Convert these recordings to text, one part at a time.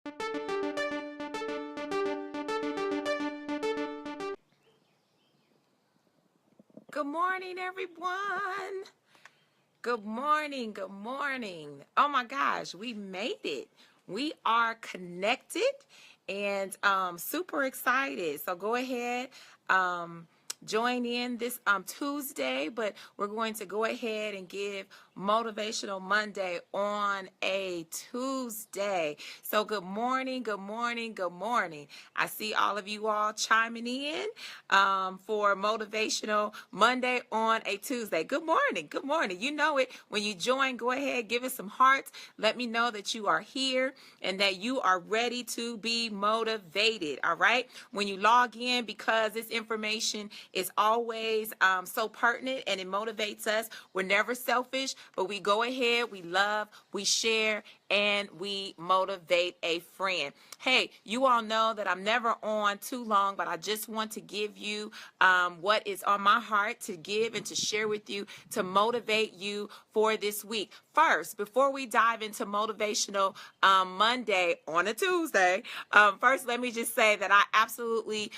Good morning, everyone. Good morning. Good morning. Oh my gosh, we made it. We are connected and super excited. So go ahead, join in this Tuesday, but we're going to go ahead and give Motivational Monday on a Tuesday. So good morning, good morning, good morning. I see all of you all chiming in for Motivational Monday on a Tuesday. Good morning, good morning. You know it. When you join, go ahead, give us some hearts. Let me know that you are here and that you are ready to be motivated, all right? When you log in, because this information is always so pertinent and it motivates us. We're never selfish, but we go ahead, we love, we share, and we motivate a friend. Hey, you all know that I'm never on too long, but I just want to give you what is on my heart to give and to share with you to motivate you for this week. First, before we dive into Motivational Monday on a Tuesday, first let me just say that I absolutely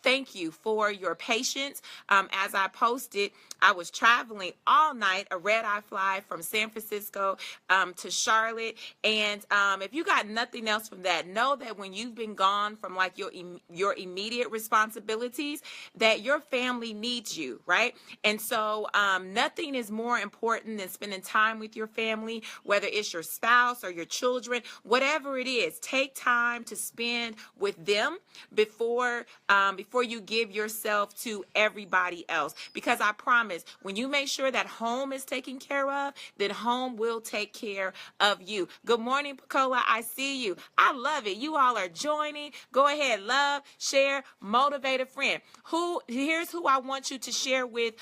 thank you for your patience. As I posted, I was traveling all night, a red-eye fly from San Francisco to Charlotte. And if you got nothing else from that, know that when you've been gone from like your immediate responsibilities, that your family needs you, right? And so nothing is more important than spending time with your family, whether it's your spouse or your children, whatever it is. Take time to spend with them before you give yourself to everybody else. Because I promise, when you make sure that home is taken care of, then home will take care of you. Good morning, Pacola. I see you. I love it. You all are joining. Go ahead, love, share, motivate a friend. Here's who I want you to share with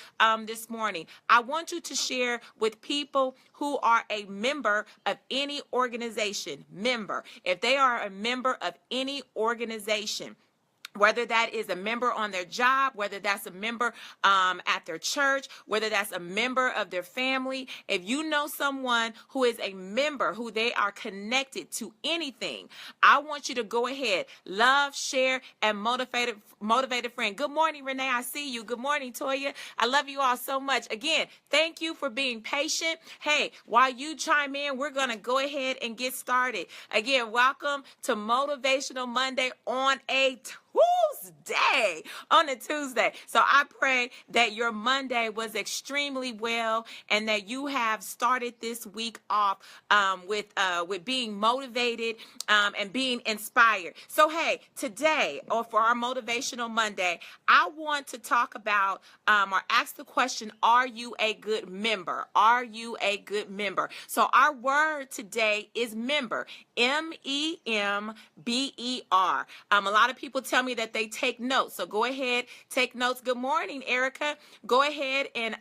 this morning. I want you to share with people who are a member of any organization. If they are a member of any organization, whether that is a member on their job, whether that's a member at their church, whether that's a member of their family. If you know someone who is a member, who they are connected to anything, I want you to go ahead, love, share, and motivate a friend. Good morning, Renee. I see you. Good morning, Toya. I love you all so much. Again, thank you for being patient. Hey, while you chime in, we're going to go ahead and get started. Again, welcome to Motivational Monday on a Tuesday. So I pray that your Monday was extremely well and that you have started this week off with being motivated and being inspired. So hey, today, or for our Motivational Monday, I want to talk about or ask the question, are you a good member? Are you a good member? So our word today is member. MEMBER. A lot of people tell me that they take notes. So go ahead, take notes. Good morning, Erica. Go ahead and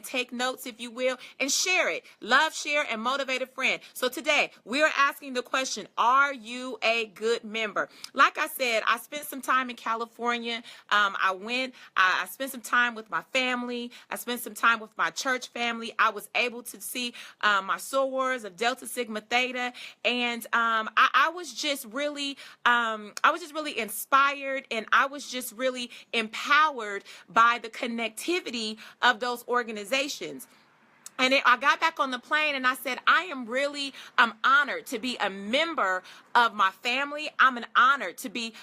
take notes, if you will, and share it. Love, share, and motivate a friend. So today we are asking the question, are you a good member? Like I said, I spent some time in California. I spent some time with my family. I spent some time with my church family. I was able to see my sorors of Delta Sigma Theta, and I was just really inspired, and I was just really empowered by the connectivity of those organizations. And I got back on the plane and I said, I'm honored to be a member of my family. I'm honored to be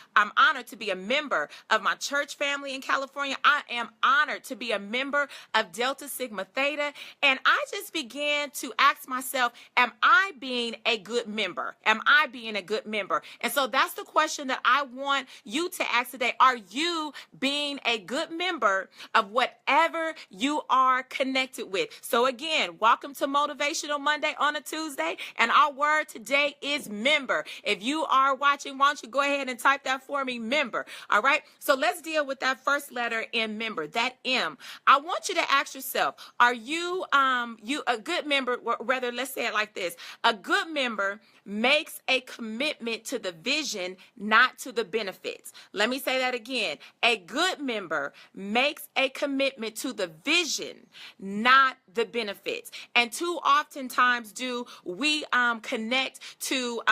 a member of my church family in California. I am honored to be a member of Delta Sigma Theta. And I just began to ask myself, am I being a good member? Am I being a good member? And so that's the question that I want you to ask today. Are you being a good member of whatever you are connected with? So again, welcome to Motivational Monday on a Tuesday, and our word today is member. If you are watching, why don't you go ahead and type that for me, member. All right, so let's deal with that first letter in member, that M. I want you to ask yourself, are you a good member? Rather, let's say it like this: a good member makes a commitment to the vision, not to the benefits. Let me say that again. A good member makes a commitment to the vision, not the benefits. benefits. And too oftentimes do we connect to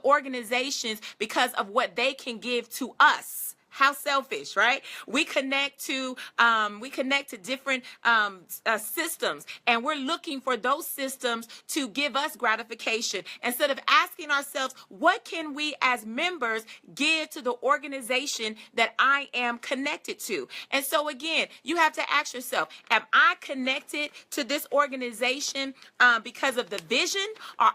organizations because of what they can give to us. How selfish, right? We connect to different systems, and we're looking for those systems to give us gratification instead of asking ourselves, what can we as members give to the organization that I am connected to? And so again, you have to ask yourself, am I connected to this organization because of the vision, or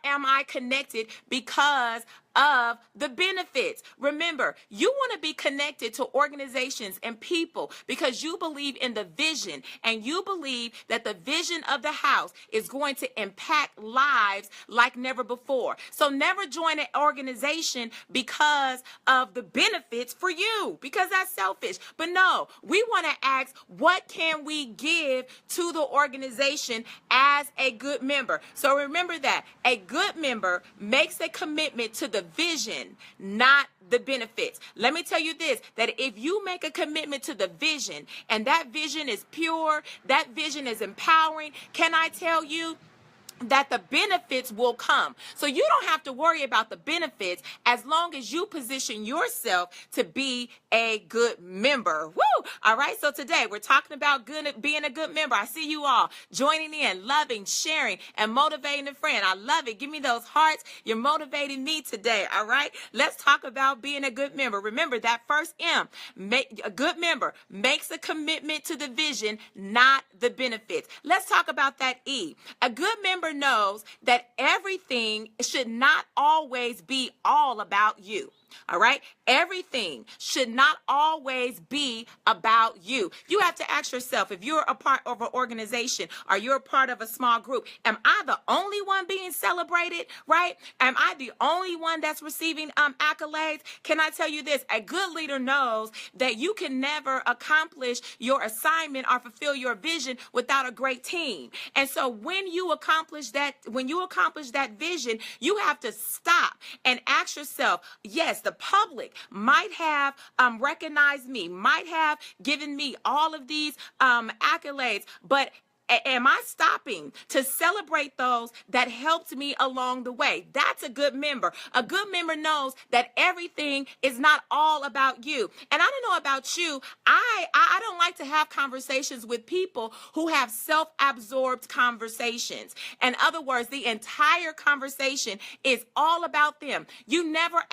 am I connected because of the benefits? Remember, you want to be connected to organizations and people because you believe in the vision, and you believe that the vision of the house is going to impact lives like never before. So never join an organization because of the benefits for you, because that's selfish. But no, we want to ask, what can we give to the organization as a good member? So remember that a good member makes a commitment to the vision, not the benefits. Let me tell you this, that if you make a commitment to the vision, and that vision is pure, that vision is empowering, can I tell you that the benefits will come? So you don't have to worry about the benefits as long as you position yourself to be a good member. Woo! All right. So today we're talking about being a good member. I see you all joining in, loving, sharing, and motivating a friend. I love it. Give me those hearts. You're motivating me today. All right. Let's talk about being a good member. Remember that first M. A good member makes a commitment to the vision, not the benefits. Let's talk about that E. A good member knows that everything should not always be all about you. All right. Everything should not always be about you. You have to ask yourself, if you're a part of an organization or you're a part of a small group, am I the only one being celebrated? Right? Am I the only one that's receiving accolades? Can I tell you this? A good leader knows that you can never accomplish your assignment or fulfill your vision without a great team. And so when you accomplish that vision, you have to stop and ask yourself, yes, the public might have recognized me, might have given me all of these accolades, but am I stopping to celebrate those that helped me along the way? That's a good member. A good member knows that everything is not all about you. And I don't know about you, I don't like to have conversations with people who have self-absorbed conversations. In other words, the entire conversation is all about them. You never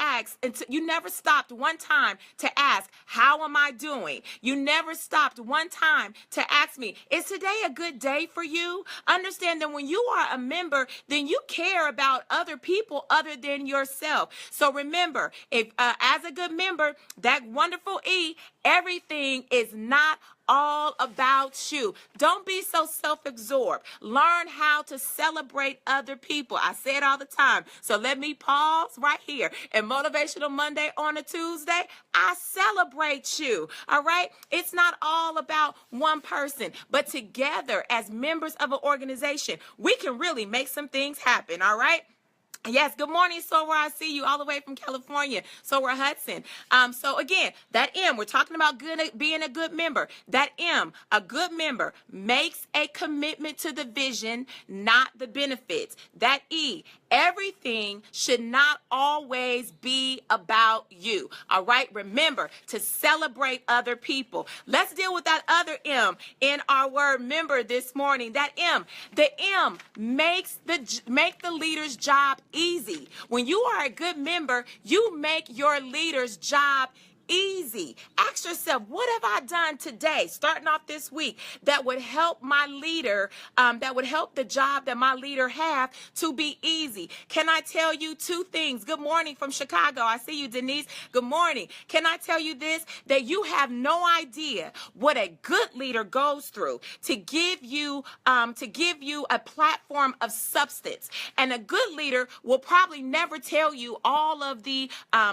stopped one time to ask, how am I doing? You never stopped one time to ask me, is today a good day for you? Understand that when you are a member, then you care about other people other than yourself. So remember, if as a good member, that wonderful E, everything is not all about you. Don't be so self-absorbed. Learn how to celebrate other people. I say it all the time. So let me pause right here. And Motivational Monday on a Tuesday, I celebrate you. All right? It's not all about one person, but together as members of an organization, we can really make some things happen. All right? Yes, good morning, Sora. I see you all the way from California, Sora Hudson. So again, that M, we're talking about being a good member. That M, a good member makes a commitment to the vision, not the benefits. That E, everything should not always be about you. All right, remember to celebrate other people. Let's deal with that other M in our word member this morning. That M, the M make the leader's job easy. When you are a good member, you make your leader's job easy. Ask yourself, what have I done today, starting off this week, that would help my leader, that would help the job that my leader have to be easy? Can I tell you two things? Good morning from Chicago. I see you, Denise. Good morning. Can I tell you this, that you have no idea what a good leader goes through to give you a platform of substance. And a good leader will probably never tell you all of the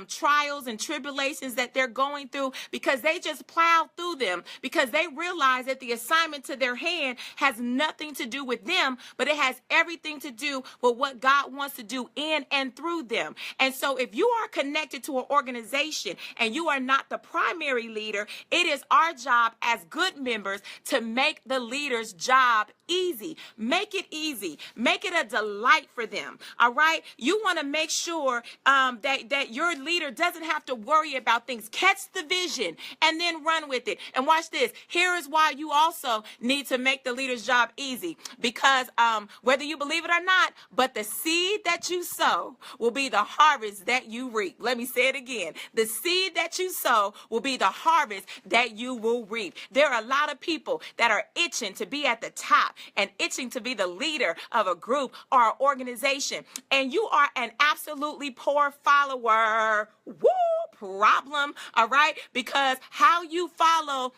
trials and tribulations that they're going through, because they just plow through them, because they realize that the assignment to their hand has nothing to do with them, but it has everything to do with what God wants to do in and through them. And so if you are connected to an organization and you are not the primary leader, it is our job as good members to make the leader's job easy. Make it easy. Make it a delight for them. All right. You want to make sure that your leader doesn't have to worry about things. Catch the vision and then run with it. And watch this. Here is why you also need to make the leader's job easy. Because whether you believe it or not, but the seed that you sow will be the harvest that you reap. Let me say it again. The seed that you sow will be the harvest that you will reap. There are a lot of people that are itching to be at the top and itching to be the leader of a group or an organization. And you are an absolutely poor follower. Woo! Problem. All right? Because how you follow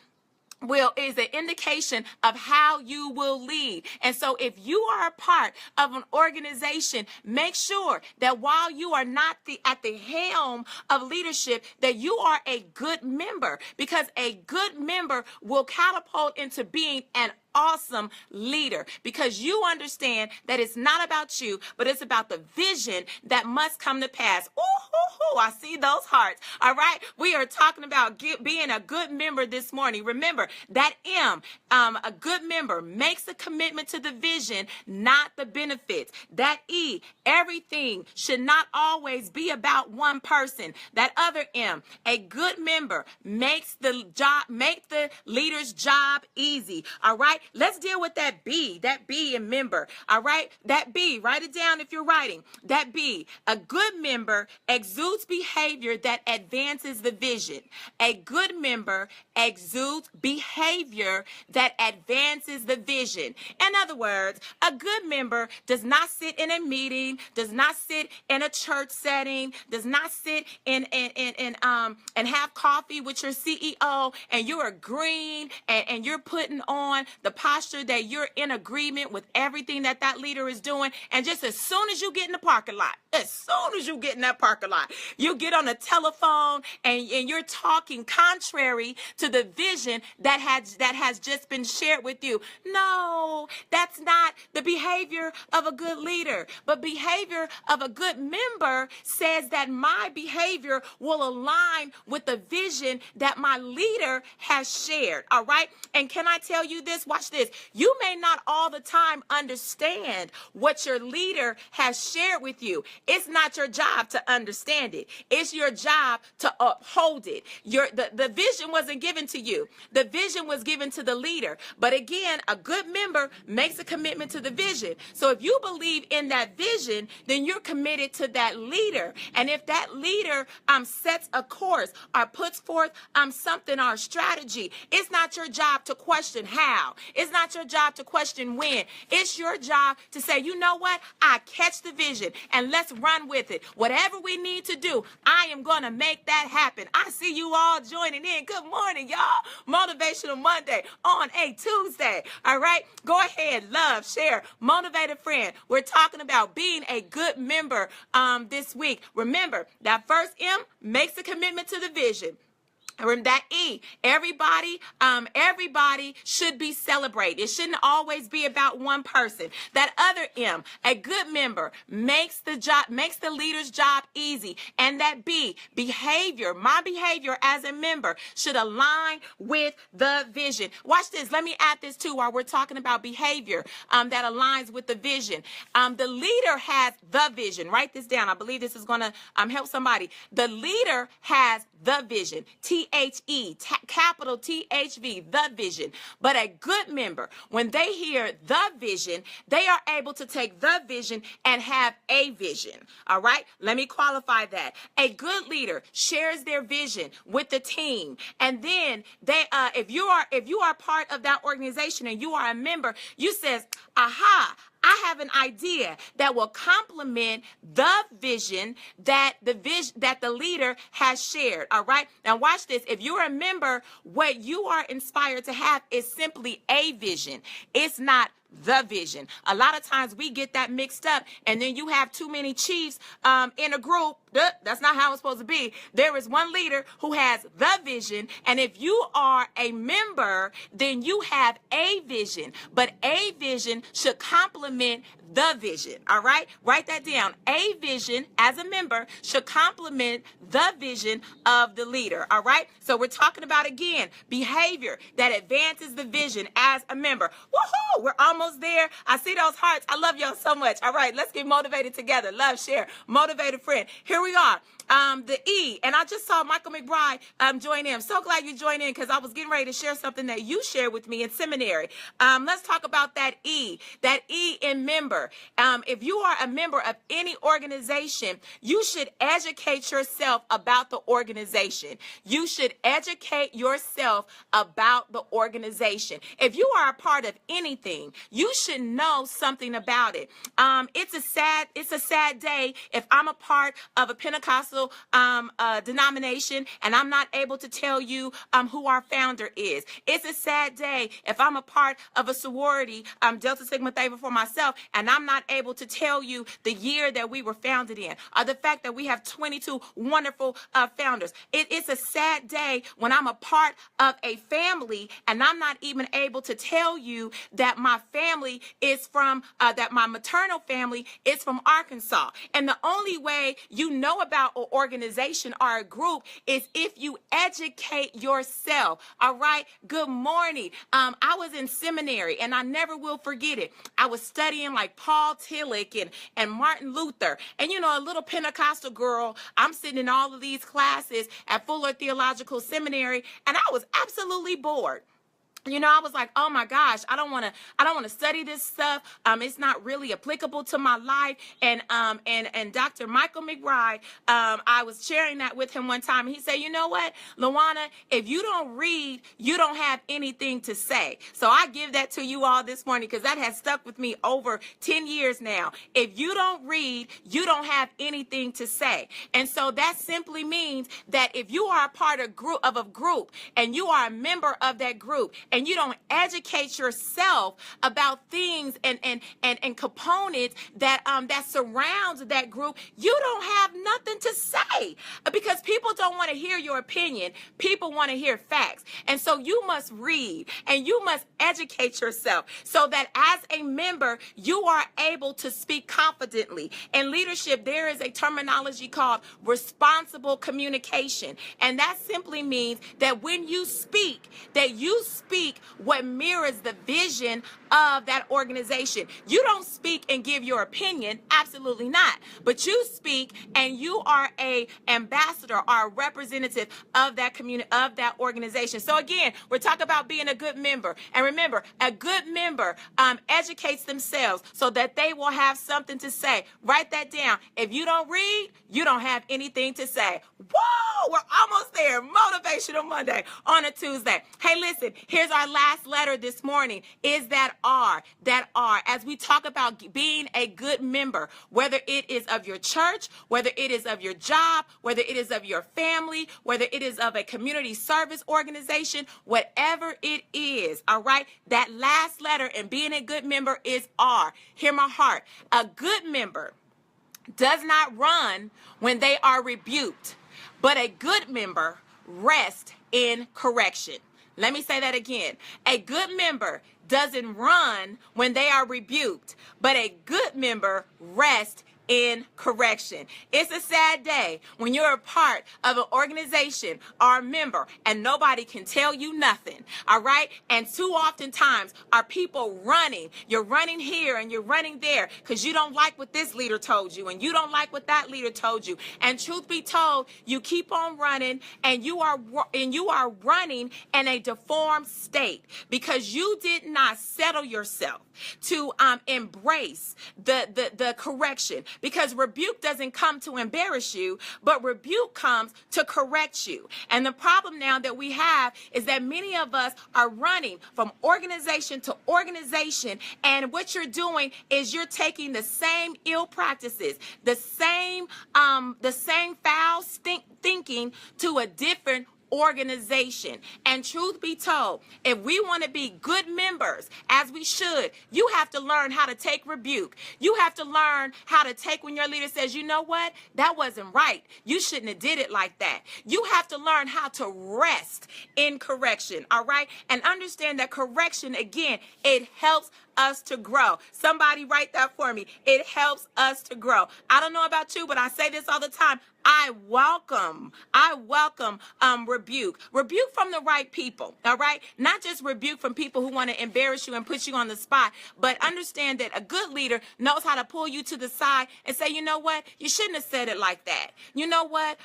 is an indication of how you will lead. And so if you are a part of an organization, make sure that while you are not at the helm of leadership, that you are a good member, because a good member will catapult into being an awesome leader, because you understand that it's not about you, but it's about the vision that must come to pass. Ooh, I see those hearts. All right. We are talking about being a good member this morning. Remember that a good member makes a commitment to the vision, not the benefits. That E, everything should not always be about one person. That other M, a good member makes the leader's job easy. All right. Let's deal with that B in member. All right. That B, write it down if you're writing. That B, a good member exudes behavior that advances the vision. A good member exudes behavior that advances the vision. In other words, a good member does not sit in a meeting, does not sit in a church setting, does not sit and have coffee with your CEO and you're agreeing and you're putting on the posture that you're in agreement with everything that leader is doing. And just as soon as you get in the parking lot, you get on the telephone and you're talking contrary to the vision that has just been shared with you. No, that's not the behavior of a good leader. But behavior of a good member says that my behavior will align with the vision that my leader has shared. All right. And can I tell you this? Watch this. You may not all the time understand what your leader has shared with you. It's not your job to understand it. It's your job to uphold it. The vision wasn't given to you. The vision was given to the leader. But again, a good member makes a commitment to the vision. So if you believe in that vision, then you're committed to that leader. And if that leader sets a course or puts forth something or a strategy, it's not your job to question how. It's not your job to question when. It's your job to say, you know what? I catch the vision and let's run with it. Whatever we need to do, I am going to make that happen. I see you all joining in. Good morning, y'all. Motivational Monday on a Tuesday. All right. Go ahead. Love, share, motivate a friend. We're talking about being a good member this week. Remember, that first M makes a commitment to the vision. Remember that E, everybody should be celebrated. It shouldn't always be about one person. That other M, a good member makes the leader's job easy. And that B, my behavior as a member should align with the vision. Watch this. Let me add this too while we're talking about behavior that aligns with the vision. The leader has the vision. Write this down. I believe this is going to help somebody. The leader has the vision. T-H-E, capital T-H-V, the vision. But a good member, when they hear the vision, they are able to take the vision and have a vision. All right? Let me qualify that. A good leader shares their vision with the team. And then if you are part of that organization and you are a member, you says, aha, I have an idea that will complement the vision that the leader has shared. All right. Now watch this. If you're a member, what you are inspired to have is simply a vision. It's not the vision. A lot of times we get that mixed up, and then you have too many chiefs in a group. That's not how it's supposed to be. There is one leader who has the vision, and if you are a member, then you have a vision. But a vision should complement the vision. All right? Write that down. A vision as a member should complement the vision of the leader. All right? So we're talking about, again, behavior that advances the vision as a member. Woohoo! We're almost almost there. I see those hearts. I love y'all so much. All right, let's get motivated together. Love, share, motivated friend. Here we are. The E, and I just saw Michael McBride join in. I'm so glad you joined in because I was getting ready to share something that you shared with me in seminary. Let's talk about that E in member. If you are a member of any organization, you should educate yourself about the organization. You should educate yourself about the organization. If you are a part of anything, you should know something about it. It's a sad day if I'm a part of a Pentecostal denomination and I'm not able to tell you who our founder is. It's a sad day if I'm a part of a sorority, Delta Sigma Theta for myself, and I'm not able to tell you the year that we were founded in, or the fact that we have 22 wonderful founders. It's a sad day when I'm a part of a family and I'm not even able to tell you that my family is from, that my maternal family is from Arkansas. And the only way you know about an organization or a group is if you educate yourself. All right. Good morning. I was in seminary and I never will forget it. I was studying like Paul Tillich and Martin Luther. And, you know, a little Pentecostal girl, I'm sitting in all of these classes at Fuller Theological Seminary, and I was absolutely bored. You know, I was like, oh my gosh, I don't want to study this stuff. It's not really applicable to my life. And Dr. Michael McBride, I was sharing that with him one time. And he said, you know what, Lawanne, if you don't read, you don't have anything to say. So I give that to you all this morning because that has stuck with me over 10 years now. If you don't read, you don't have anything to say. And so that simply means that if you are a part of a group and you are a member of that group, and you don't educate yourself about things and components that surrounds that group, you don't have nothing to say because people don't want to hear your opinion. People want to hear facts. And so you must read and you must educate yourself so that as a member, you are able to speak confidently. In leadership, there is a terminology called responsible communication. And that simply means that when you speak, what mirrors the vision of that organization. You don't speak and give your opinion, absolutely not. But you speak and you are a ambassador or a representative of that community, of that organization. So again, we're talking about being a good member. And remember, a good member educates themselves so that they will have something to say. Write that down. If you don't read, you don't have anything to say. Whoa, we're almost there. Motivational Monday on a Tuesday. Hey, listen, here's our last letter this morning is that R. As we talk about being a good member, whether it is of your church, whether it is of your job, whether it is of your family, whether it is of a community service organization, whatever it is, all right, that last letter in being a good member is R. Hear my heart. A good member does not run when they are rebuked, but a good member rests in correction. Let me say that again. A good member doesn't run when they are rebuked, but a good member rests in correction. It's a sad day when you're a part of an organization or a member and nobody can tell you nothing. All right. And too often times are people running. You're running here and you're running there because you don't like what this leader told you and you don't like what that leader told you. And truth be told, you keep on running and you are running in a deformed state because you did not settle yourself to embrace the correction. Because rebuke doesn't come to embarrass you, but rebuke comes to correct you. And the problem now that we have is that many of us are running from organization to organization. And what you're doing is you're taking the same ill practices, the same foul thinking to a different organization. And truth be told, if we want to be good members, as we should, you have to learn how to take rebuke. You have to learn how to take when your leader says, you know what, that wasn't right. You shouldn't have did it like that. You have to learn how to rest in correction. All right. And understand that correction, again, it helps us to grow. Somebody write that for me. It helps us to grow. I don't know about you, but I say this all the time. I welcome rebuke. Rebuke from the right people, all right? Not just rebuke from people who want to embarrass you and put you on the spot, but understand that a good leader knows how to pull you to the side and say, you know what? You shouldn't have said it like that. You know what?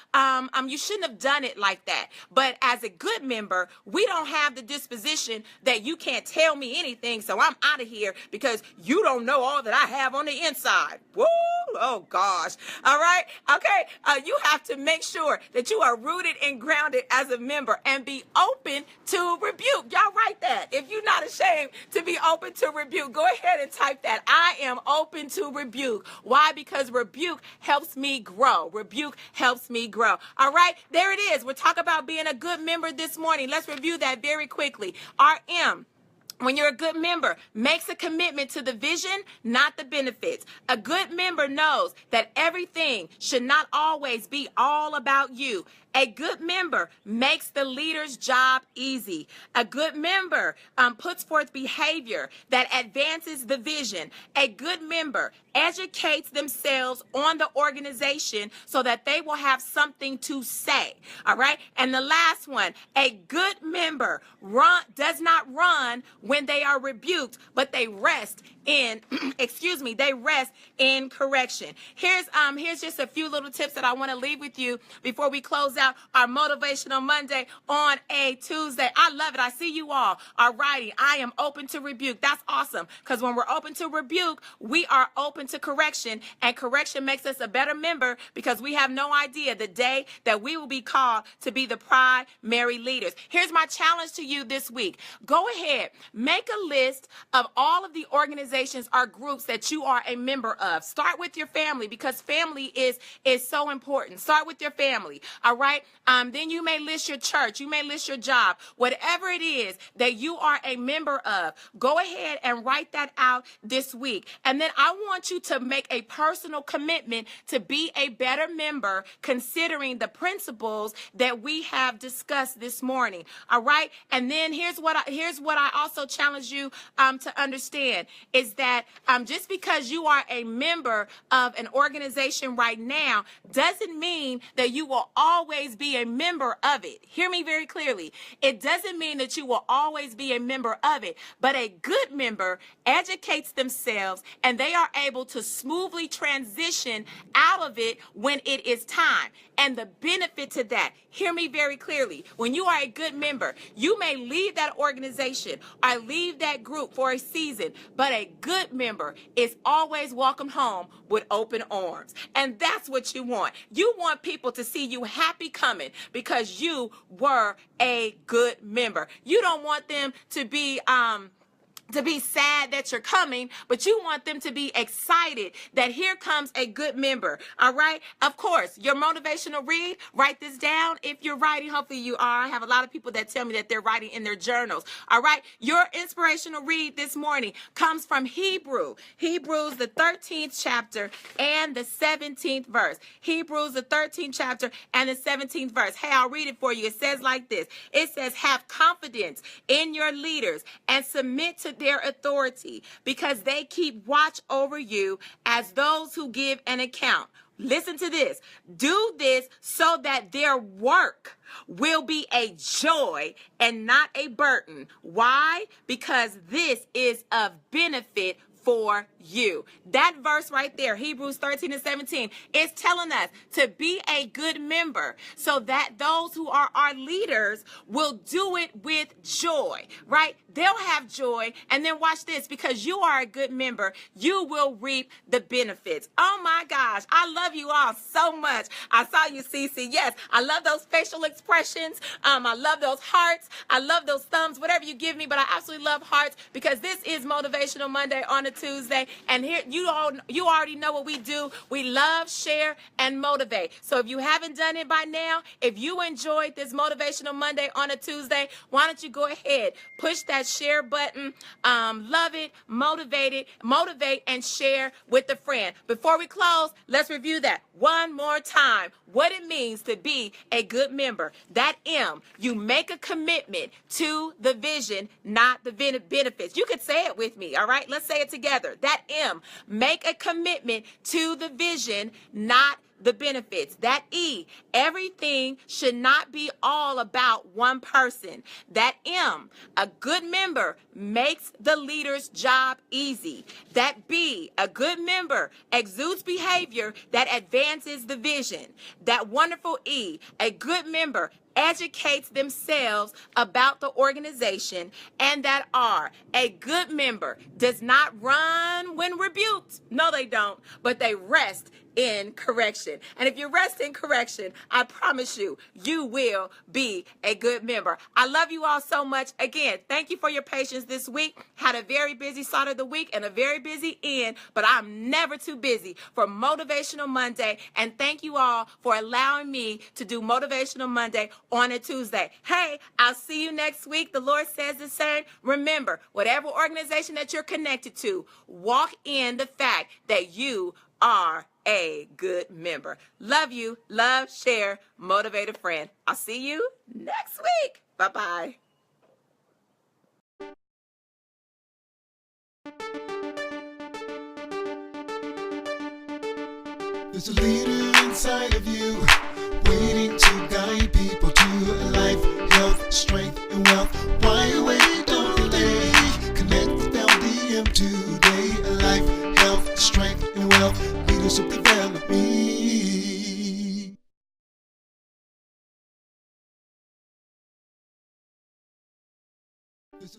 You shouldn't have done it like that. But as a good member, we don't have the disposition that you can't tell me anything, so I'm out of here because you don't know all that I have on the inside. Woo! Oh, gosh. All right? Okay. You have to make sure that you are rooted and grounded as a member and be open to rebuke. Y'all write that. If you're not ashamed to be open to rebuke, go ahead and type that. I am open to rebuke. Why? Because rebuke helps me grow. Rebuke helps me grow. All right? There it is. We're talking about being a good member this morning. Let's review that very quickly. RM. When you're a good member, makes a commitment to the vision, not the benefits. A good member knows that everything should not always be all about you. A good member makes the leader's job easy. A good member puts forth behavior that advances the vision. A good member educates themselves on the organization so that they will have something to say. All right. And the last one, a good member does not run when they are rebuked, but they rest in, they rest in correction. Here's just a few little tips that I want to leave with you before we close out our Motivational Monday on a Tuesday. I love it. I see you all are writing, I am open to rebuke. That's awesome, because when we're open to rebuke, we are open to correction, and correction makes us a better member because we have no idea the day that we will be called to be the primary leaders. Here's my challenge to you this week. Go ahead, make a list of all of the organizations or groups that you are a member of. Start with your family, because family is so important. Start with your family, all right? Then you may list your church. You may list your job. Whatever it is that you are a member of, go ahead and write that out this week. And then I want you to make a personal commitment to be a better member, considering the principles that we have discussed this morning, all right? And then here's what I also challenge you to understand is that just because you are a member of an organization right now doesn't mean that you will always be a member of it. Hear me very clearly. It doesn't mean that you will always be a member of it, but a good member educates themselves and they are able to smoothly transition out of it when it is time. And the benefit to that, hear me very clearly, when you are a good member, you may leave that organization or leave that group for a season, but a good member is always welcomed home with open arms. And that's what you want. You want people to see you happy coming because you were a good member. You don't want them to be sad that you're coming, but you want them to be excited that here comes a good member. All right. Of course, your motivational read, write this down. If you're writing, hopefully you are. I have a lot of people that tell me that they're writing in their journals. All right. Your inspirational read this morning comes from Hebrews, the 13th chapter and the 17th verse. Hebrews, the 13th chapter and the 17th verse. Hey, I'll read it for you. It says like this. It says, have confidence in your leaders and submit to their authority, because they keep watch over you as those who give an account. Listen to this. Do this so that their work will be a joy and not a burden. Why? Because this is of benefit for you. That verse right there, Hebrews 13 and 17, is telling us to be a good member so that those who are our leaders will do it with joy, right? They'll have joy. And then watch this, because you are a good member, you will reap the benefits. Oh my gosh. I love you all so much. I saw you, Cece. Yes. I love those facial expressions. I love those hearts. I love those thumbs, whatever you give me, but I absolutely love hearts, because this is Motivational Monday on a Tuesday. And here you already know what we do. We love, share, and motivate. So if you haven't done it by now, if you enjoyed this Motivational Monday on a Tuesday, why don't you go ahead, push that that share button. Love it, motivate, and share with a friend. Before we close, let's review that one more time. What it means to be a good member. That M, you make a commitment to the vision, not the benefits. You could say it with me, all right? Let's say it together. That M, make a commitment to the vision, not the benefits. That E, everything should not be all about one person. That M, a good member makes the leader's job easy. That B, a good member exudes behavior that advances the vision. That wonderful E, a good member educates themselves about the organization. And that R, a good member does not run when rebuked. No, they don't, but they rest in correction. And if you rest in correction, I promise you, you will be a good member. I love you all so much. Again, thank you for your patience this week. Had a very busy start of the week and a very busy end, but I'm never too busy for Motivational Monday. And thank you all for allowing me to do Motivational Monday on a Tuesday. Hey, I'll see you next week. The Lord says the same. Remember, whatever organization that you're connected to, walk in the fact that you are a good member. Love you. Love, share, motivate a friend. I'll see you next week. Bye-bye. There's a leader inside of you, waiting to guide people to life, health, strength, and wealth.